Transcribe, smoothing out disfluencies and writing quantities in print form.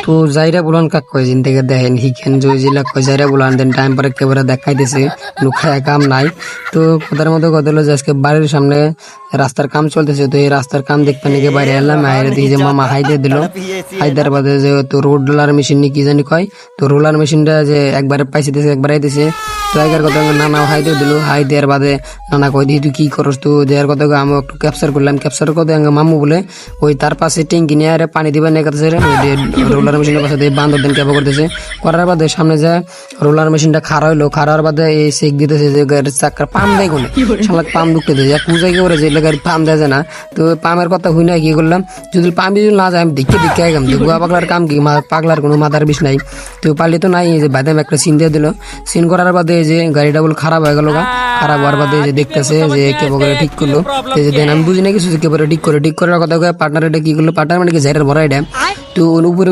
তো যাইরা বলান কাক কয় জিন থেকে দেখেন হিখেন জয়জিলা কয় যাইরা বলান দেন টাইম পরে একেবারে দেখাইতেছে লুখায় কাম নাই। তো কথার মধ্যে কথা হলো যে আজকে বাড়ির সামনে রাস্তার কাম চলতেছে, তো এই রাস্তার কাম দেখতে নাকি বাইরে এলাম, বাইরে দেখি যে মামা হাই দিয়ে দিল। হাইদার বাদে যে তো রোলার মেশিন কি জানি কয়, তো রোলার মেশিনটা যে একবারে পাইছে দিছে একবার আইতেছে। তো এগার কথা নানা হাই দিয়ে দিল, হাই দেওয়ার বাদে নানা কয় দিই তুই কি করস, তো দেওয়ার কথা আমি একটু ক্যাপচার করলাম। ক্যাপচার করতে মামু বলে ওই তার পাশে ট্যাঙ্কি নিয়ে আরে পানি দিবেন রোলার মেশিনের পাশে দিয়ে বান্ধব দেন ক্যাপা করতেছে। করার বাদে সামনে যায় রোলার মেশিনটা খাড়া হইলো, খাড়ার বাদে এই সেক দিতেছে যে গাড়ির চাক্কার পাম দেয় কোনে সালাক পাম ঢুকতে দেয় পূজাই করে যে গাড়ির পাম দেয় যায় না। তো পামের কথা হই না কি করলাম, যদি পাম যদি না যায় আমি দেখে আগাম যে গুয়া পাগলার কাম কি, পাগলার কোনো মাথার বিষ নাই। তো পারলে তো নাই, যে বাদাম একটা সিন দিয়ে দিল। সিন করার বাদে যে গাড়িটা বলে খারাপ হয়ে গেল, খারাপ হওয়ার বাদে যে দেখতেছে যে কে বলে ঠিক করলো। যে দেন আমি বুঝি না কিছু, কে বলে ঠিক করার কথা পার্টনার এটা কি করলো, পার্টনার মানে কি জাইরার ভরা এটা। তো উপরে